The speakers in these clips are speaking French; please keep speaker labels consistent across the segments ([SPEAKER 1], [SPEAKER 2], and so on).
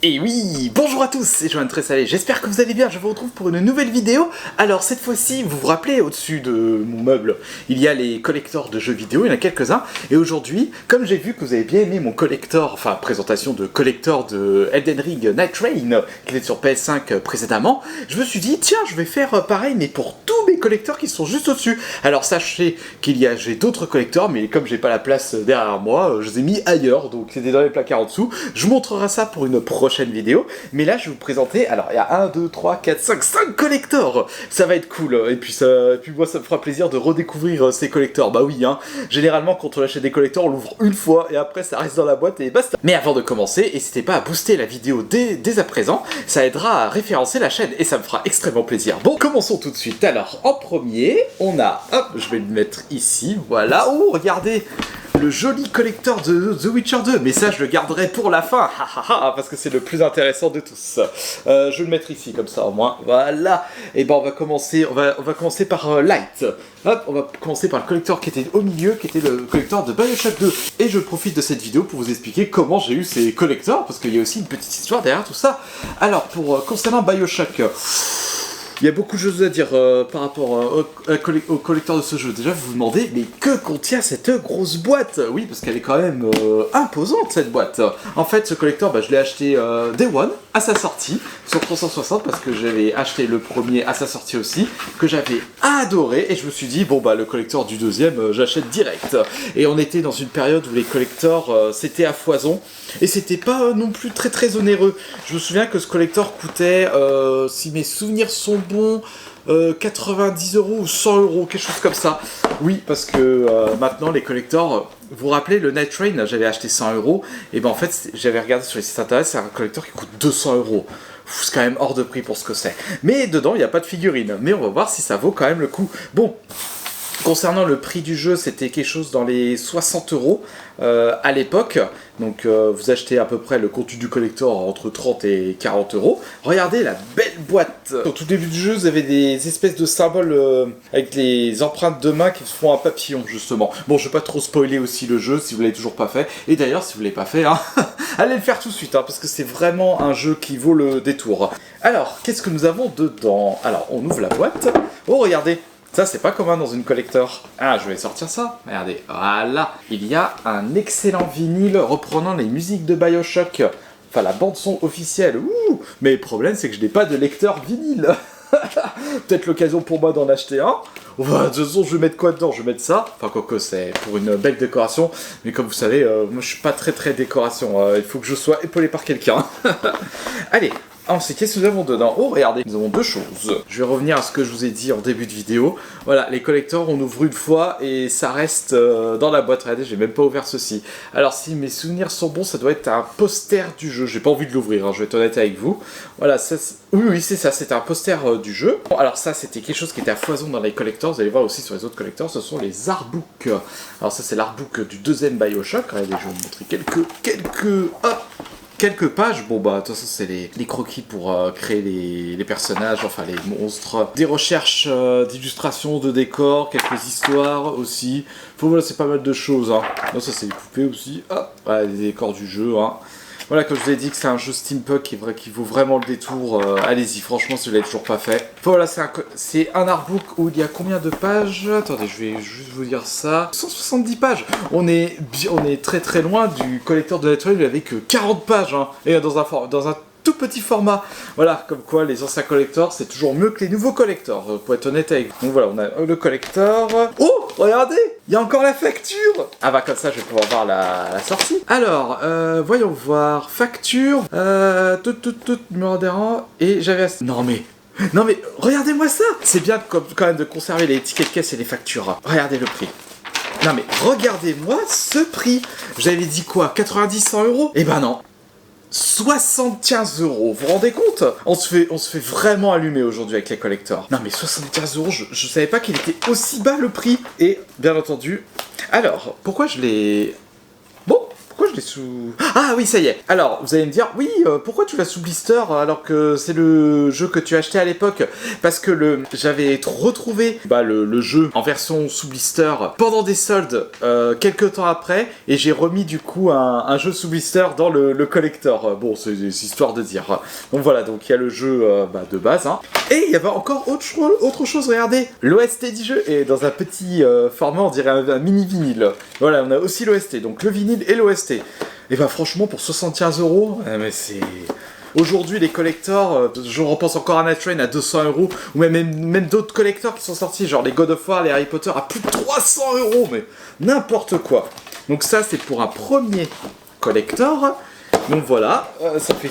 [SPEAKER 1] Et oui, bonjour à tous, c'est Johan Tressalé, j'espère que vous allez bien, je vous retrouve pour une nouvelle vidéo. Alors cette fois-ci, vous vous rappelez, au-dessus de mon meuble, il y a les collectors de jeux vidéo, il y en a quelques-uns. Et aujourd'hui, comme j'ai vu que vous avez bien aimé mon collector, enfin présentation de collector de Elden Ring Night Train, qui était sur PS5 précédemment, je me suis dit, tiens, je vais faire pareil, mais pour tous mes collectors qui sont juste au-dessus. Alors sachez j'ai d'autres collectors, mais comme j'ai pas la place derrière moi, je les ai mis ailleurs, donc c'était dans les placards en dessous. Je vous montrerai ça pour une prochaine vidéo, mais là je vais vous présenter, alors il y a 1, 2, 3, 4, 5 collectors, ça va être cool, et puis moi ça me fera plaisir de redécouvrir ces collectors, bah oui, hein, généralement quand on achète des collectors on l'ouvre une fois, et après ça reste dans la boîte et basta. Mais avant de commencer, n'hésitez pas à booster la vidéo dès à présent, ça aidera à référencer la chaîne, et ça me fera extrêmement plaisir. Bon, commençons tout de suite. Alors, en premier, on a, hop, je vais le mettre ici, voilà, oh, regardez le joli collector de The Witcher 2, mais ça je le garderai pour la fin, parce que c'est le plus intéressant de tous. Je vais le mettre ici, comme ça au moins, voilà. Et ben on va commencer par Light. Hop, on va commencer par le collector qui était au milieu, qui était le collector de BioShock 2. Et je profite de cette vidéo pour vous expliquer comment j'ai eu ces collectors, parce qu'il y a aussi une petite histoire derrière tout ça. Alors, concernant BioShock... Il y a beaucoup de choses à dire par rapport au collecteur de ce jeu. Déjà, vous vous demandez, mais que contient cette grosse boîte? Oui, parce qu'elle est quand même imposante, cette boîte. En fait, ce collecteur, je l'ai acheté Day One, à sa sortie, sur 360, parce que j'avais acheté le premier à sa sortie aussi, que j'avais adoré, et je me suis dit, bon, le collecteur du deuxième, j'achète direct. Et on était dans une période où les collectors, c'était à foison, et c'était pas non plus très onéreux. Je me souviens que ce collector coûtait, si mes souvenirs sont bons, 90 € ou 100 €, quelque chose comme ça. Oui, parce que maintenant les collectors, vous vous rappelez le Night Train, j'avais acheté 100 €, et ben en fait j'avais regardé sur les sites internet, c'est un collector qui coûte 200 €. C'est quand même hors de prix pour ce que c'est. Mais dedans il n'y a pas de figurine, mais on va voir si ça vaut quand même le coup. Bon. Concernant le prix du jeu, c'était quelque chose dans les 60 € à l'époque. Donc vous achetez à peu près le contenu du collector entre 30 et 40 €. Regardez la belle boîte. Au tout début du jeu, vous avez des espèces de symboles avec les empreintes de main qui font un papillon, justement. Bon, je ne vais pas trop spoiler aussi le jeu si vous ne l'avez toujours pas fait. Et d'ailleurs, si vous ne l'avez pas fait, hein, allez le faire tout de suite, hein, parce que c'est vraiment un jeu qui vaut le détour. Alors, qu'est-ce que nous avons dedans? Alors, on ouvre la boîte. Oh, regardez! Ça, c'est pas commun dans une collector. Ah, je vais sortir ça. Regardez, voilà. Il y a un excellent vinyle reprenant les musiques de BioShock. Enfin, la bande-son officielle. Ouh. Mais le problème, c'est que je n'ai pas de lecteur vinyle. Peut-être l'occasion pour moi d'en acheter un. De toute façon, je vais mettre quoi dedans? Je vais mettre ça. Enfin, quoique c'est pour une belle décoration. Mais comme vous savez, moi, je suis pas très décoration. Il faut que je sois épaulé par quelqu'un. Allez. Ensuite, qu'est-ce que nous avons dedans? Oh, regardez, nous avons deux choses. Je vais revenir à ce que je vous ai dit en début de vidéo. Voilà, les collectors, on ouvre une fois et ça reste dans la boîte. Regardez, j'ai même pas ouvert ceci. Alors, si mes souvenirs sont bons, ça doit être un poster du jeu. J'ai pas envie de l'ouvrir, hein, je vais être honnête avec vous. Voilà, ça, oui, c'est ça, c'était un poster du jeu. Bon, alors ça, c'était quelque chose qui était à foison dans les collectors. Vous allez voir aussi sur les autres collectors, ce sont les artbooks. Alors ça, c'est l'artbook du deuxième BioShock. Regardez, je vais vous montrer quelques pages. Bon, de toute façon, c'est les croquis pour créer les personnages, enfin les monstres. Des recherches d'illustrations, de décors, quelques histoires aussi. Voilà, c'est pas mal de choses. Hein. Non, ça, c'est les poupées aussi. Ah, voilà, les décors du jeu. Hein. Voilà, comme je vous ai dit que c'est un jeu steampunk qui vaut vraiment le détour, allez-y, franchement, si vous l'avez toujours pas fait. Voilà, c'est un artbook où il y a combien de pages? Attendez, je vais juste vous dire ça. 170 pages. On est très loin du collecteur de Night Train avec 40 pages, hein, et dans un tout petit format. Voilà, comme quoi les anciens collectors, c'est toujours mieux que les nouveaux collectors, pour être honnête avec vous. Donc voilà, on a le collector. Oh, regardez, il y a encore la facture. Ah comme ça, je vais pouvoir voir la sortie. Alors, voyons voir. Facture, numéro adhérent, et j'avais... Non mais, regardez-moi ça. C'est bien quand même de conserver les tickets de caisse et les factures. Regardez le prix. Non mais, regardez-moi ce prix. J'avais dit quoi, 90, 100 €? Eh ben non. 75 €, vous vous rendez compte? On se fait vraiment allumer aujourd'hui avec les collectors. Non mais 75 €, je savais pas qu'il était aussi bas le prix. Et bien entendu, alors, pourquoi je l'ai je l'ai sous... Ah oui, ça y est. Alors, vous allez me dire, oui, pourquoi tu l'as sous blister alors que c'est le jeu que tu as acheté à l'époque? Parce que j'avais retrouvé le jeu en version sous blister pendant des soldes quelques temps après, et j'ai remis du coup un jeu sous blister dans le collector. Bon, c'est histoire de dire. Donc voilà, donc il y a le jeu de base. Hein. Et il y avait encore autre chose, regardez. L'OST du jeu est dans un petit format, on dirait un mini vinyle. Voilà, on a aussi l'OST, donc le vinyle et l'OST. Et franchement, pour 75 €, mais c'est... Aujourd'hui, les collectors, je repense encore à Night Train à 200 €, ou même d'autres collectors qui sont sortis, genre les God of War, les Harry Potter, à plus de 300 €, mais n'importe quoi. Donc ça, c'est pour un premier collector. Donc voilà, ça fait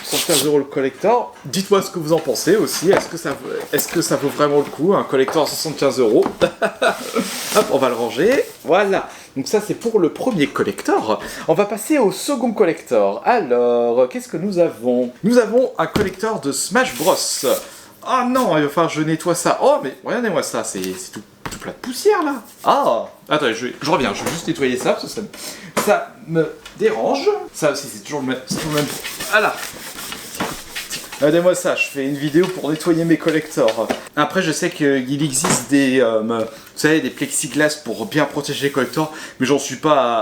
[SPEAKER 1] 115 € le collector. Dites-moi ce que vous en pensez aussi. Est-ce que ça vaut vraiment le coup, un collector à 75 €? Hop, on va le ranger. Voilà. Donc ça, c'est pour le premier collector. On va passer au second collector. Alors, qu'est-ce que nous avons? Nous avons un collector de Smash Bros. Ah non, il va falloir que je nettoie ça. Oh, mais regardez-moi ça, c'est tout plein de poussière là. Ah, attendez, je reviens, je vais juste nettoyer ça parce que ça me dérange. Ça aussi, c'est toujours le même. Voilà. Regardez-moi ça, je fais une vidéo pour nettoyer mes collectors. Après, je sais qu'il existe des plexiglas pour bien protéger les collectors, mais j'en suis pas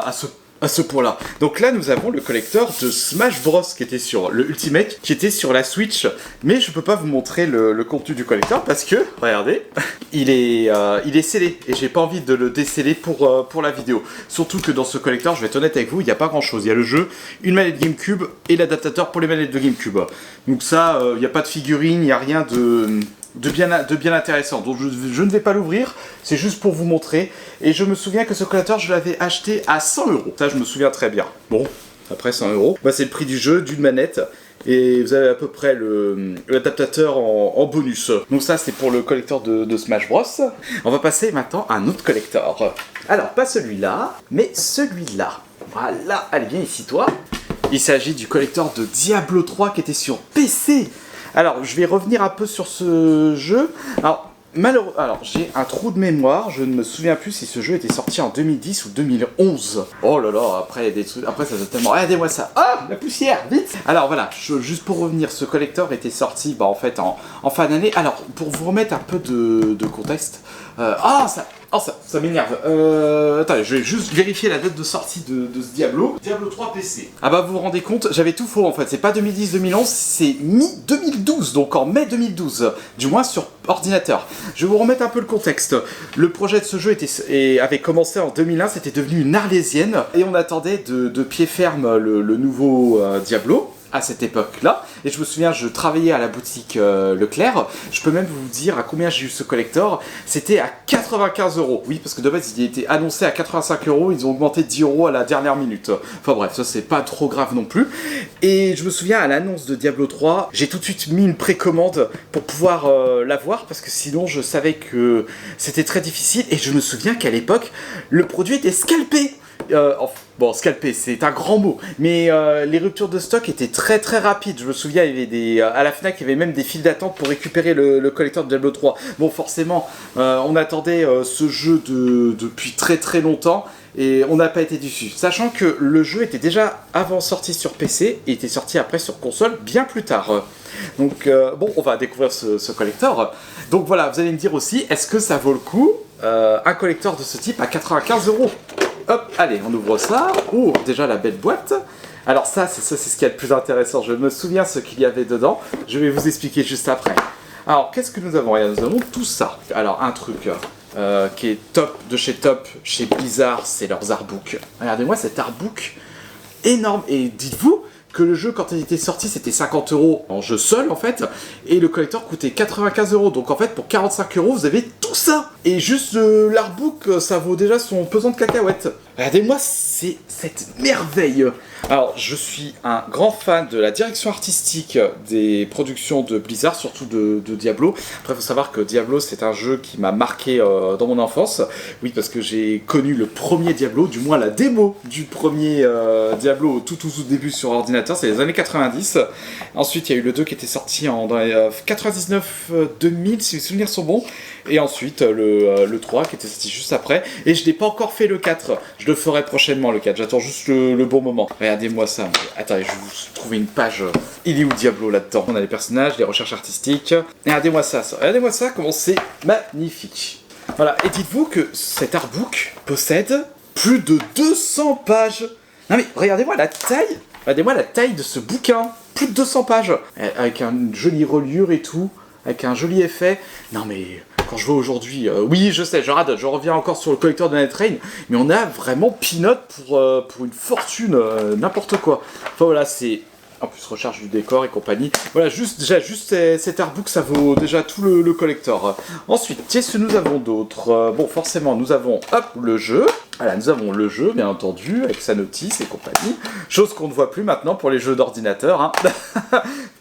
[SPEAKER 1] à ce point-là. Donc là, nous avons le collector de Smash Bros qui était sur le Ultimate, qui était sur la Switch, mais je peux pas vous montrer le contenu du collector parce que, regardez, il est scellé et j'ai pas envie de le déceller pour la vidéo. Surtout que dans ce collector, je vais être honnête avec vous, il n'y a pas grand-chose. Il y a le jeu, une manette GameCube et l'adaptateur pour les manettes de GameCube. Donc ça, il n'y a pas de figurine, il n'y a rien de bien intéressant. Donc je ne vais pas l'ouvrir, c'est juste pour vous montrer. Et je me souviens que ce collector, je l'avais acheté à 100 €. Ça, je me souviens très bien. Bon, après 100 €, c'est le prix du jeu, d'une manette. Et vous avez à peu près l'adaptateur en bonus. Donc ça, c'est pour le collector de Smash Bros. On va passer maintenant à un autre collector. Alors, pas celui-là, mais celui-là. Voilà, allez, viens ici, toi. Il s'agit du collector de Diablo 3 qui était sur PC. Alors, je vais revenir un peu sur ce jeu. Alors, j'ai un trou de mémoire, je ne me souviens plus si ce jeu était sorti en 2010 ou 2011. Oh là là, après ça doit tellement... Regardez-moi ça. Ah, la poussière, vite. Alors voilà, juste pour revenir, ce collector était sorti en fait en fin d'année. Alors, pour vous remettre un peu de contexte... ça m'énerve. Attendez, je vais juste vérifier la date de sortie de ce Diablo. Diablo 3 PC. Ah bah vous vous rendez compte, j'avais tout faux en fait. C'est pas 2010-2011, c'est mi-2012, donc en mai 2012. Du moins sur ordinateur. Je vais vous remettre un peu le contexte. Le projet de ce jeu avait commencé en 2001, c'était devenu une arlésienne. Et on attendait de pied ferme le nouveau Diablo. À cette époque-là, et je me souviens, je travaillais à la boutique Leclerc. Je peux même vous dire à combien j'ai eu ce collector. C'était à 95 €. Oui, parce que de base, il était annoncé à 85 €. Ils ont augmenté 10 € à la dernière minute. Enfin bref, ça c'est pas trop grave non plus. Et je me souviens, à l'annonce de Diablo 3, j'ai tout de suite mis une précommande pour pouvoir l'avoir, parce que sinon je savais que c'était très difficile. Et je me souviens qu'à l'époque, le produit était scalpé. Bon, scalper, c'est un grand mot, mais les ruptures de stock étaient très très rapides. Je me souviens, il y avait à la Fnac, il y avait même des files d'attente pour récupérer le collector de Diablo 3. Bon, forcément, on attendait ce jeu depuis très très longtemps, et on n'a pas été déçus. Sachant que le jeu était déjà avant sorti sur PC, et était sorti après sur console bien plus tard. Donc, bon, on va découvrir ce collector. Donc voilà, vous allez me dire aussi, est-ce que ça vaut le coup, un collector de ce type à 95 €? Hop, allez, on ouvre ça. Oh, déjà la belle boîte. Alors ça, c'est ce qu'il y a de plus intéressant. Je me souviens ce qu'il y avait dedans. Je vais vous expliquer juste après. Alors, qu'est-ce que nous avons? Nous avons tout ça. Alors, un truc qui est top de chez Top, chez Blizzard, c'est leurs artbooks. Regardez-moi cet artbook énorme. Et dites-vous que le jeu, quand il était sorti, c'était 50 € en jeu seul, en fait, et le collector coûtait 95 €. Donc, en fait, pour 45 €, vous avez tout ça. Et juste l'artbook, ça vaut déjà son pesant de cacahuètes. Regardez-moi, c'est cette merveille. Alors, je suis un grand fan de la direction artistique des productions de Blizzard, surtout de Diablo. Après, il faut savoir que Diablo, c'est un jeu qui m'a marqué dans mon enfance. Oui, parce que j'ai connu le premier Diablo, du moins la démo du premier Diablo au tout début sur ordinateur, c'est les années 90. Ensuite, il y a eu le 2 qui était sorti dans les 99-2000, si mes souvenirs sont bons. Et ensuite, le 3 qui était sorti juste après. Et je n'ai pas encore fait le 4. Je le ferai prochainement le 4, j'attends juste le bon moment. Regardez-moi ça. Attendez, je vais vous trouver une page. Il est où Diablo là-dedans? On a les personnages, les recherches artistiques. Regardez-moi ça. Regardez-moi ça, comment c'est magnifique. Voilà, et dites-vous que cet artbook possède plus de 200 pages. Non mais regardez-moi la taille. Regardez-moi la taille de ce bouquin. Plus de 200 pages. Avec une jolie reliure et tout. Avec un joli effet. Non mais... Quand je vois aujourd'hui, oui je sais, je radote, je reviens encore sur le collecteur de Night Rain, mais on a vraiment peanut pour une fortune, n'importe quoi. Enfin voilà, c'est... En plus, recharge du décor et compagnie. Voilà, juste cet artbook, ça vaut déjà tout le collector. Ensuite, qu'est-ce que nous avons d'autre? Bon, forcément, nous avons, hop, le jeu. Voilà, nous avons le jeu, bien entendu, avec sa notice et compagnie. Chose qu'on ne voit plus maintenant pour les jeux d'ordinateur. Hein.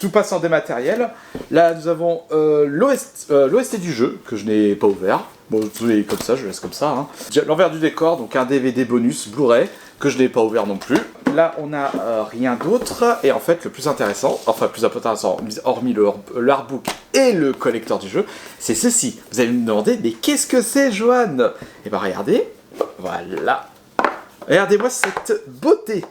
[SPEAKER 1] Tout passe en dématériel. Là, nous avons l'OST du jeu, que je n'ai pas ouvert. Bon, tout est comme ça, je laisse comme ça. Hein. L'envers du décor, donc un DVD bonus Blu-ray, que je n'ai pas ouvert non plus. Là, on n'a rien d'autre. Et en fait, le plus intéressant, hormis l'artbook et le collector du jeu, c'est ceci. Vous allez me demander, mais qu'est-ce que c'est, Johan? Eh bien, regardez. Voilà. Regardez-moi cette beauté.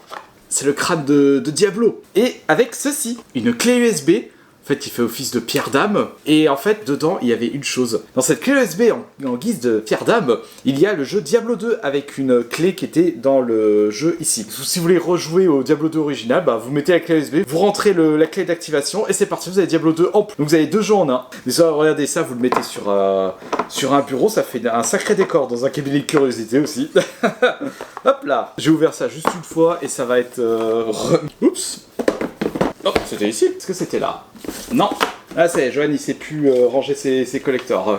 [SPEAKER 1] C'est le crâne de Diablo. Et avec ceci, une clé USB. En fait, il fait office de pierre d'âme. Et en fait, dedans, il y avait une chose. Dans cette clé USB en guise de pierre d'âme, il y a le jeu Diablo 2 avec une clé qui était dans le jeu ici. Si vous voulez rejouer au Diablo 2 original, bah, vous mettez la clé USB, vous rentrez la clé d'activation et c'est parti, vous avez Diablo 2 en plus. Donc vous avez 2 jeux en un. Mais ça, regardez ça, vous le mettez sur un bureau, ça fait un sacré décor dans un cabinet de curiosité aussi. Hop là. J'ai ouvert ça juste une fois et ça va être... Oups. Oh, c'était ici. Est-ce que c'était là? Non. Ah, c'est Johan, il sait plus ranger ses collectors.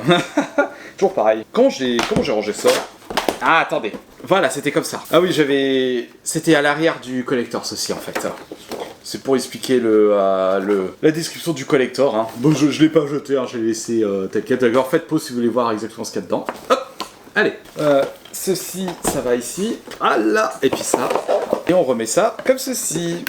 [SPEAKER 1] Toujours pareil. Comment j'ai rangé ça? Ah, attendez. Voilà, c'était comme ça. Ah oui, c'était à l'arrière du collector, ceci, en fait. C'est pour expliquer la description du collector. Hein. Bon, je l'ai pas jeté, hein, je l'ai laissé tel quel. D'accord, faites pause si vous voulez voir exactement ce qu'il y a dedans. Hop. Allez. Ceci, ça va ici. Ah là. Et puis ça. Et on remet ça comme ceci.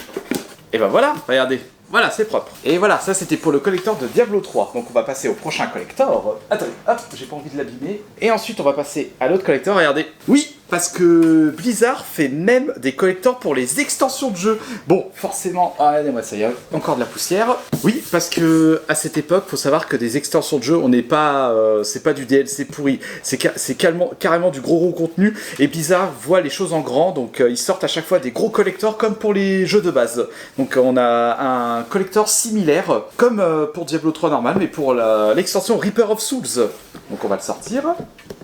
[SPEAKER 1] Et ben voilà, regardez. Voilà, c'est propre. Et voilà, ça c'était pour le collector de Diablo 3. Donc on va passer au prochain collector. Attendez, hop, j'ai pas envie de l'abîmer. Et ensuite on va passer à l'autre collector, regardez. Oui, parce que Blizzard fait même des collectors pour les extensions de jeu. Bon, forcément, regardez-moi ça, il y a encore de la poussière. Oui, parce que à cette époque, faut savoir que des extensions de jeu, on n'est pas, c'est pas du DLC pourri, c'est carrément du gros contenu. Et Blizzard voit les choses en grand, donc ils sortent à chaque fois des gros collectors comme pour les jeux de base. Donc on a un collector similaire, comme pour Diablo 3 normal, mais pour l'extension Reaper of Souls. Donc on va le sortir.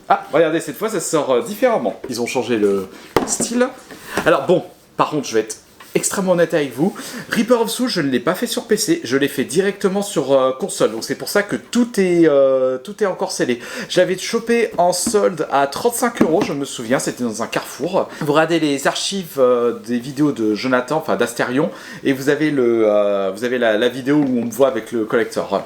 [SPEAKER 1] Ah, regardez, cette fois ça sort différemment. Ils ont changé le style. Alors bon, par contre, je vais être extrêmement honnête avec vous. Reaper of Souls, je ne l'ai pas fait sur PC, je l'ai fait directement sur console. Donc c'est pour ça que tout est encore scellé. Je l'avais chopé en solde à 35 €, je me souviens, c'était dans un Carrefour. Vous regardez les archives des vidéos de Jonathan, enfin d'Astérion, et vous avez la vidéo où on me voit avec le collector.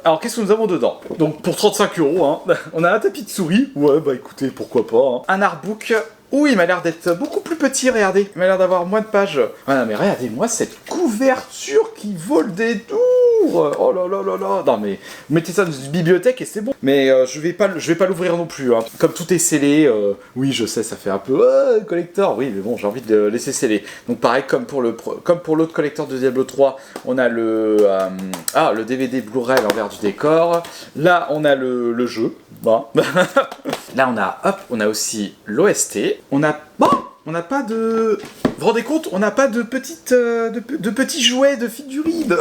[SPEAKER 1] Alors qu'est-ce que nous avons dedans? Donc pour 35 €, hein, on a un tapis de souris. Ouais, bah écoutez, pourquoi pas. Hein. Un artbook. Oui, il m'a l'air d'être beaucoup plus petit, regardez. Il m'a l'air d'avoir moins de pages. Ah non, mais regardez-moi cette couverture qui vaut le détour. Oh là là là là. Non, mais mettez ça dans une bibliothèque et c'est bon. Mais je vais pas l'ouvrir non plus. Hein. Comme tout est scellé, oui, je sais, ça fait un peu collector. Oui, mais bon, j'ai envie de le laisser sceller. Donc pareil, comme pour l'autre collector de Diablo 3, on a le DVD Blu-ray à l'envers du décor. Là, on a le jeu. Bon. Là, on a aussi l'OST. On n'a pas de... Vous vous rendez compte? On n'a pas de petits jouets de figurines.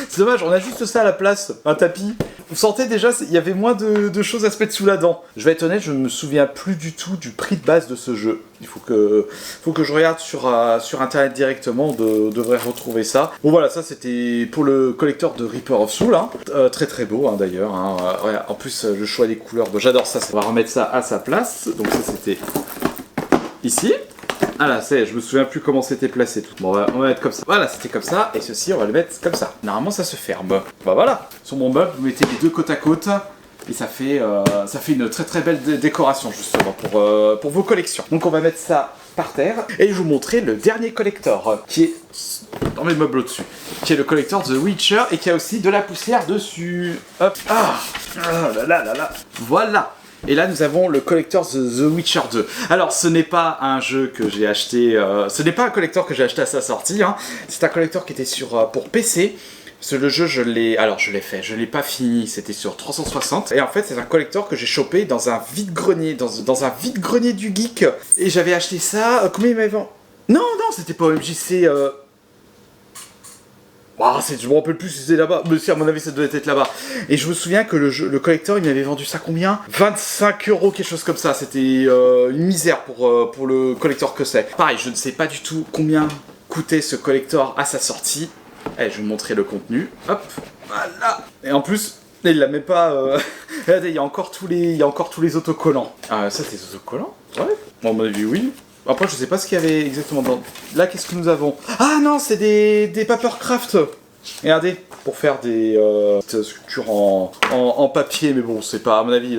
[SPEAKER 1] C'est dommage, on a juste ça à la place, un tapis. Vous sentez déjà, il y avait moins de choses à se mettre sous la dent. Je vais être honnête, je ne me souviens plus du tout du prix de base de ce jeu. Il faut que je regarde sur internet directement, on devrait retrouver ça. Bon voilà, ça c'était pour le collector de Reaper of Souls. Hein. Très très beau hein, d'ailleurs. Hein. Ouais, en plus, le choix des couleurs, bon, j'adore ça. On va remettre ça à sa place. Donc ça c'était ici. Ah là, je me souviens plus comment c'était placé tout. Bon, on va mettre comme ça. Voilà, c'était comme ça. Et ceci, on va le mettre comme ça. Normalement, ça se ferme. Bah voilà. Sur mon meuble, vous mettez les deux côte à côte. Et ça fait une très très belle décoration, justement, pour vos collections. Donc, on va mettre ça par terre. Et je vais vous montrer le dernier collector, qui est dans mes meubles au-dessus. Qui est le collector The Witcher. Et qui a aussi de la poussière dessus. Hop. Ah là là là là. Voilà. Et là, nous avons le collector The Witcher 2. Alors, ce n'est pas un jeu que j'ai acheté... ce n'est pas un collector que j'ai acheté à sa sortie. Hein. C'est un collector qui était pour PC. Le jeu, je l'ai fait, je l'ai pas fini, c'était sur 360. Et en fait, c'est un collector que j'ai chopé dans un vide-grenier, dans un vide-grenier du geek. Et j'avais acheté ça, combien il m'avait vendu? Non, c'était pas MJC, je me rappelle plus si c'était là-bas, mais si à mon avis ça doit être là-bas. Et je me souviens que le collector, il m'avait vendu ça combien? 25 €, quelque chose comme ça. C'était une misère pour le collector que c'est. Pareil, je ne sais pas du tout combien coûtait ce collector à sa sortie. Allez, je vais vous montrer le contenu. Hop, voilà. Et en plus, il l'a même pas... Regardez, il y a encore tous les autocollants. Ah, ça, c'est des autocollants? Ouais. Bon, à mon avis, oui. Après, je sais pas ce qu'il y avait exactement dans... Là, qu'est-ce que nous avons? Ah non, c'est des papercraft. Regardez, pour faire des sculptures en papier, mais bon, c'est pas, à mon avis,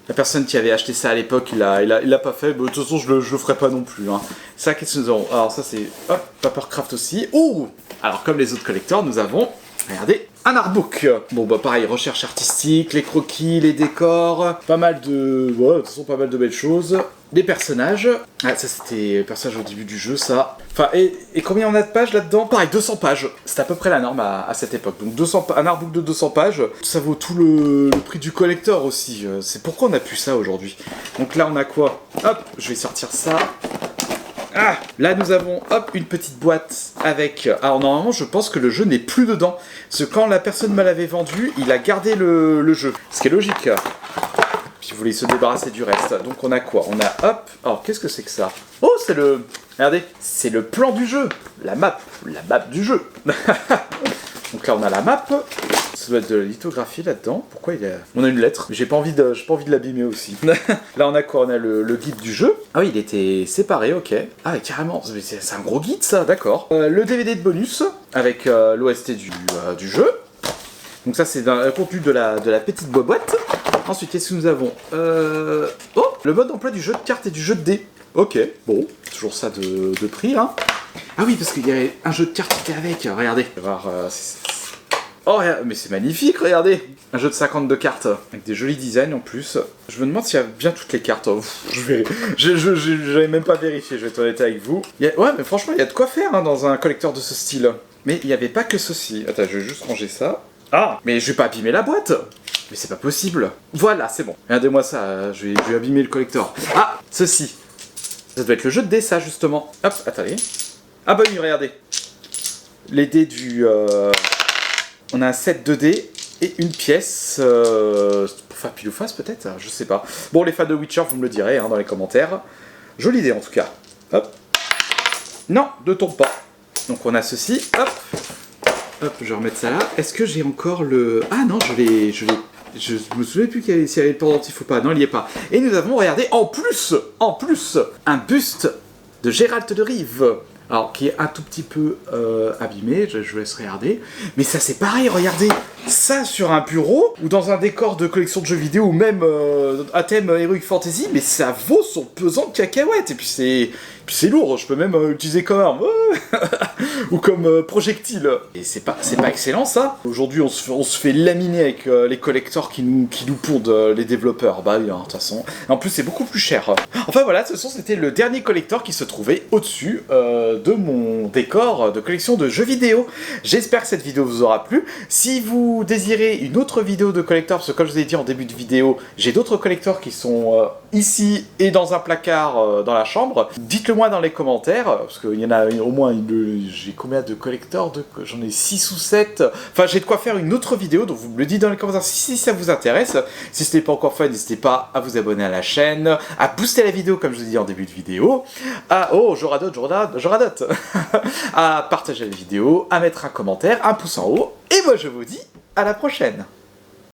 [SPEAKER 1] la personne qui avait acheté ça à l'époque, il l'a pas fait, mais de toute façon, je le ferai pas non plus. Hein. Ça, qu'est-ce que nous avons? Alors, ça, c'est, hop, papercraft aussi. Oh! Alors, comme les autres collecteurs, nous avons, regardez, un artbook. Bon, bah, pareil, recherche artistique, les croquis, les décors, pas mal de... Ouais, de toute façon, pas mal de belles choses. Des personnages. Ah, ça, c'était les personnages au début du jeu, ça. Enfin, et combien on a de pages là-dedans? Pareil, 200 pages. C'est à peu près la norme à cette époque. Donc, un artbook de 200 pages. Ça vaut tout le prix du collector aussi. C'est pourquoi on a plus ça aujourd'hui. Donc là, on a quoi? Hop, je vais sortir ça. Ah, là nous avons, hop, une petite boîte avec... Alors normalement, je pense que le jeu n'est plus dedans. Parce que quand la personne me l'avait vendu, il a gardé le jeu. Ce qui est logique. Puis vous voulez se débarrasser du reste. Donc on a quoi? On a, hop... Alors, qu'est-ce que c'est que ça? Oh, c'est le... Regardez, c'est le plan du jeu. La map du jeu. Donc là, on a la map. Ça doit être de la lithographie là-dedans. Pourquoi il y a... On a une lettre. J'ai pas envie de l'abîmer aussi. Là, on a quoi? On a le guide du jeu. Ah oui, il était séparé, ok. Ah, carrément. C'est un gros guide, ça, d'accord. Le DVD de bonus avec l'OST du jeu. Donc ça, c'est le contenu de la petite boîte. Ensuite, qu'est-ce que nous avons? Oh, le mode d'emploi du jeu de cartes et du jeu de dés. Ok, bon, toujours ça de prix, hein. Ah oui, parce qu'il y avait un jeu de cartes qui était avec. Regardez. Oh, mais c'est magnifique, regardez. Un jeu de 52 cartes, avec des jolis designs en plus. Je me demande s'il y a bien toutes les cartes. J'avais même pas vérifié, je vais être honnête avec vous. Ouais, mais franchement, il y a de quoi faire hein, dans un collector de ce style. Mais il n'y avait pas que ceci. Attends, je vais juste ranger ça. Ah, mais je vais pas abîmer la boîte. Mais c'est pas possible. Voilà, c'est bon. Regardez-moi ça, je vais abîmer le collector. Ah, ceci. Ça doit être le jeu de dés, ça, justement. Hop, attendez. Ah bah oui, regardez. Les dés du... On a un set de dés et une pièce pour faire pile ou face peut-être, je sais pas. Bon, les fans de Witcher, vous me le direz hein, dans les commentaires. Jolie idée en tout cas. Hop. Non, ne tombe pas. Donc on a ceci. Hop. Hop, je vais remettre ça là. Est-ce que j'ai encore le... Ah non, je me souviens plus s'il y avait le pendentif ou pas. Non, il n'y est pas. Et nous avons, regardez, en plus, un buste de Géralt de Rive. Alors, qui est un tout petit peu abîmé, je vous laisse regarder. Mais ça, c'est pareil, regardez. Ça, sur un bureau, ou dans un décor de collection de jeux vidéo, ou même à thème Heroic Fantasy, mais ça vaut son pesant de cacahuètes. Et puis c'est lourd, je peux même l'utiliser comme arme. Ou comme projectile. Et c'est pas excellent, ça. Aujourd'hui, on se fait laminer avec les collectors qui nous pondent les développeurs. Bah oui, hein, de toute façon. En plus, c'est beaucoup plus cher. Enfin voilà, de toute façon, c'était le dernier collector qui se trouvait au-dessus de mon décor de collection de jeux vidéo. J'espère que cette vidéo vous aura plu. Si vous désirez une autre vidéo de collector, parce que comme je vous ai dit en début de vidéo, j'ai d'autres collectors qui sont ici et dans un placard dans la chambre, dites-le moi dans les commentaires, parce qu'il y en a au moins, j'ai combien de collectors? J'en ai 6 ou 7. Enfin, j'ai de quoi faire une autre vidéo, donc vous me le dites dans les commentaires si ça vous intéresse. Si ce n'est pas encore fait, n'hésitez pas à vous abonner à la chaîne, à booster la vidéo comme je vous ai dit en début de vidéo, je radote, à partager la vidéo, à mettre un commentaire, un pouce en haut, et moi je vous dis à la prochaine.